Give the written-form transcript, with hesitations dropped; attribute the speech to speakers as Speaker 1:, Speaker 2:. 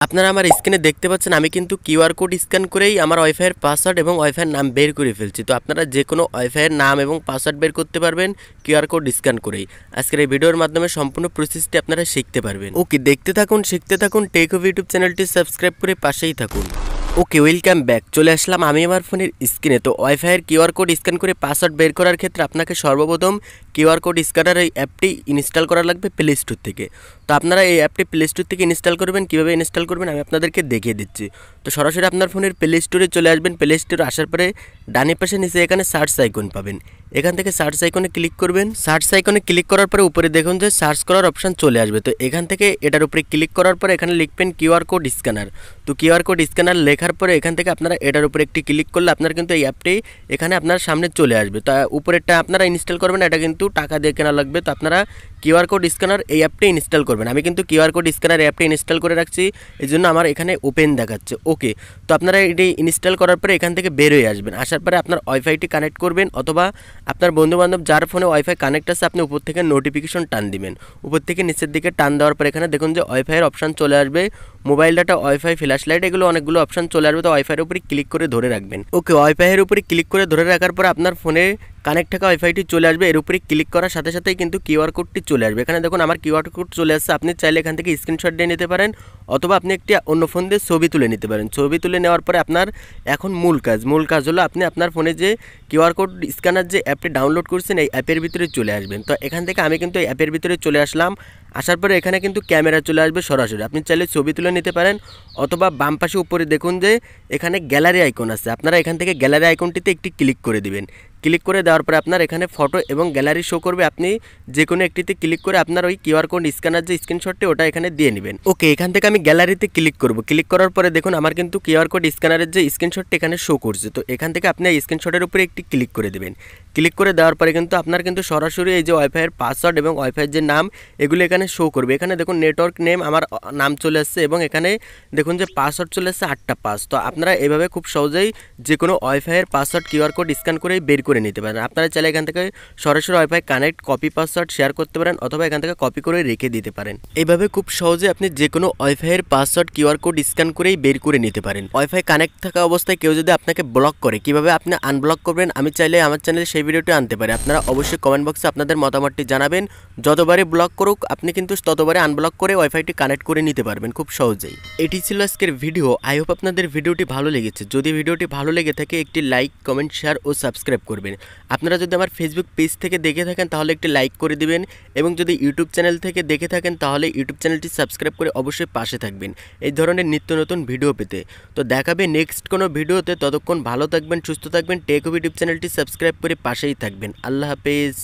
Speaker 1: আপনারা আমার স্ক্রিনে দেখতে পাচ্ছেন আমি কিন্তু কিউআর কোড স্ক্যান করেই আমার ওয়াইফাইয়ের পাসওয়ার্ড এবং ওয়াইফাইয়ের নাম বের করে ফেলছি। তো আপনারা যে কোনো ওয়াইফাইয়ের নাম এবং পাসওয়ার্ড বের করতে পারবেন কিউআর কোড স্ক্যান করেই। আজকের এই ভিডিওর মাধ্যমে সম্পূর্ণ প্রসেসটি আপনারা শিখতে পারবেন। ওকে, দেখতে থাকুন, শিখতে থাকুন। টেক ওভ ইউটিউব চ্যানেলটি সাবস্ক্রাইব করে পাশেই থাকুন। ওকে, ওয়েলকাম ব্যাক। চলে আসলাম আমি আমার ফোনের স্ক্রিনে। তো ওয়াইফাইয়ের কিউআর কোড স্ক্যান করে পাসওয়ার্ড বের করার ক্ষেত্রে আপনাকে সর্বপ্রথম কিউআর কোড স্ক্যানার এই অ্যাপটি ইনস্টল করা লাগবে প্লে স্টোর থেকে। তো আপনারা এই অ্যাপটি প্লে স্টোর থেকে ইনস্টল করবেন। কীভাবে ইনস্টল করবেন আমি আপনাদেরকে দেখিয়ে দিচ্ছি। তো সরাসরি আপনার ফোনের প্লে স্টোরে চলে আসবেন। প্লে স্টোরে আসার পরে ডানে পাশে নিচে এখানে সার্চ আইকন পাবেন। এখান থেকে সার্চ আইকনে ক্লিক করবেন। সার্চ আইকনে ক্লিক করার পরে উপরে দেখুন যে সার্চ করার অপশান চলে আসবে। তো এখান থেকে এটার উপরে ক্লিক করার পরে এখানে লিখবেন কিউআর কোড স্ক্যানার। তো কিউআর কোড স্ক্যানার লেখার পরে এখান থেকে আপনারা এটার উপরে একটি ক্লিক করলে আপনার কিন্তু এই অ্যাপটি এখানে আপনার সামনে চলে আসবে। তো উপরেরটা আপনারা ইনস্টল করবেন, এটা কিন্তু টাকা দিয়ে কেনা লাগবে। তো আপনারা কিউআর কোড স্ক্যানার এই অ্যাপটি ইনস্টল করবেন। আমি কিন্তু কিউআর কোড স্ক্যানার এই অ্যাপটি ইনস্টল করে রাখছি, এই জন্য আমার এখানে ওপেন দেখাচ্ছে। ওকে, তো আপনারা এটি ইনস্টল করার পরে এখান থেকে বের হয়ে আসবেন। আসার পরে আপনার ওয়াইফাইটি কানেক্ট করবেন, অথবা আপনার বন্ধুবান্ধব যার ফোনে ওয়াইফাই কানেক্ট আছে আপনি উপর থেকে নোটিফিকেশন টান দিবেন। উপর থেকে নিচের দিকে টান দেওয়ার পর এখানে দেখুন যে ওয়াইফাইয়ের অপশান চলে আসবে। Mobile data, wifi, flash light, এগুলো অনেকগুলো অপশান চলে আসবে। তো ওয়াইফাইয়ের উপরে ক্লিক করে ধরে রাখবেন। ওকে, ওয়াইফাইয়ের উপরে ক্লিক করে ধরে রাখার পর আপনার ফোনে কানেক্ট থাকা ওয়াইফাইটি চলে আসবে। এর উপরে ক্লিক করার সাথে সাথেই কিন্তু কিউআর কোডটি চলে আসবে। এখানে দেখুন আমার কিউআর কোড চলে আসছে। আপনি চাইলে এখান থেকে স্ক্রিনশট দিয়ে নিতে পারেন, অথবা আপনি একটি অন্য ফোন দিয়ে ছবি তুলে নিতে পারেন। ছবি তুলে নেওয়ার পরে আপনার এখন মূল কাজ হলো আপনি আপনার ফোনে যে কিউআর কোড স্ক্যানার যে অ্যাপটি ডাউনলোড করছেন এই অ্যাপের ভিতরে চলে আসবেন। তো এখান থেকে আমি কিন্তু এই অ্যাপের ভিতরে চলে আসলাম। আসার পরে এখানে কিন্তু ক্যামেরা চলে আসবে সরাসরি। আপনি চাইলে ছবি তুলে নিতে পারেন, অথবা বাম পাশে উপরে দেখুন যে এখানে গ্যালারি আইকন আছে। আপনারা এখান থেকে গ্যালারি আইকনটিতে একটি ক্লিক করে দিবেন। ক্লিক করে দেওয়ার পরে আপনার এখানে ফটো এবং গ্যালারি শো করবে। আপনি যে কোনো একটিতে ক্লিক করে আপনার ওই কিউআর কোড স্ক্যানার যে স্ক্রিনশটটি ওটা এখানে দিয়ে নেবেন। ওকে, এখান থেকে আমি গ্যালারিতে ক্লিক করব। ক্লিক করার পরে দেখুন আমার কিন্তু কিউআর কোড স্ক্যানারের যে স্ক্রিনশটটি এখানে শো করছে। তো এখান থেকে আপনি এই স্ক্রিনশটের উপরে একটি ক্লিক করে দেবেন। ক্লিক করে দেওয়ার পরে কিন্তু আপনার কিন্তু সরাসরি এই যে ওয়াইফাইয়ের পাসওয়ার্ড এবং ওয়াইফাইয়ের যে নাম এগুলো এখানে শো করবে। এখানে দেখুন নেটওয়ার্ক নেম আমার নাম চলে আসছে, এবং এখানে দেখুন যে পাসওয়ার্ড চলে আসছে 8টা পাস। তো আপনারা এভাবে খুব সহজেই যে কোনো ওয়াইফাইয়ের পাসওয়ার্ড কিউআর কোড স্ক্যান করেই বের করে নিতে পারেন। আপনারা চাইলে এখান থেকে সরাসরি wifi connect copy password share করতে পারেন, অথবা এখান থেকে কপি করে রেখে দিতে পারেন। এইভাবে খুব সহজে আপনি যে কোনো ওয়াইফাইয়ের পাসওয়ার্ড কিউআর কোড স্ক্যান করেই বের করে নিতে পারেন। ওয়াইফাই কানেক্ট থাকা অবস্থায় কেউ যদি আপনাকে ব্লক করে কিভাবে আপনি আনব্লক করবেন আমি চাইলে আমার চ্যানেলে সেই ভিডিওটি আনতে পারি। আপনারা অবশ্যই কমেন্ট বক্সে আপনাদের মতামতটি জানাবেন। যতবারই ব্লক করুক আপনি কিন্তু ততবারই আনব্লক করে ওয়াইফাইটি কানেক্ট করে নিতে পারবেন খুব সহজেই। এটি ছিল আজকের ভিডিও। আই হোপ আপনাদের ভিডিওটি ভালো লেগেছে। যদি ভিডিওটি ভালো লেগে থাকে একটি লাইক, কমেন্ট, শেয়ার ও সাবস্ক্রাইব করবেন। আপনারা যদি আমার ফেসবুক পেজ থেকে দেখে থাকেন তাহলে একটি লাইক করে দিবেন, এবং যদি ইউটিউব চ্যানেল থেকে দেখে থাকেন তাহলে ইউটিউব চ্যানেলটি সাবস্ক্রাইব করে অবশ্যই পাশে থাকবেন এই ধরনের নিত্য নতুন ভিডিও পেতে। তো দেখাবে নেক্সট কোনো ভিডিওতে। ততক্ষণ ভালো থাকবেন, সুস্থ থাকবেন। টেক ওভ ইউটিউব চ্যানেলটি সাবস্ক্রাইব করে পাশেই থাকবেন। আল্লাহ হাফেজ।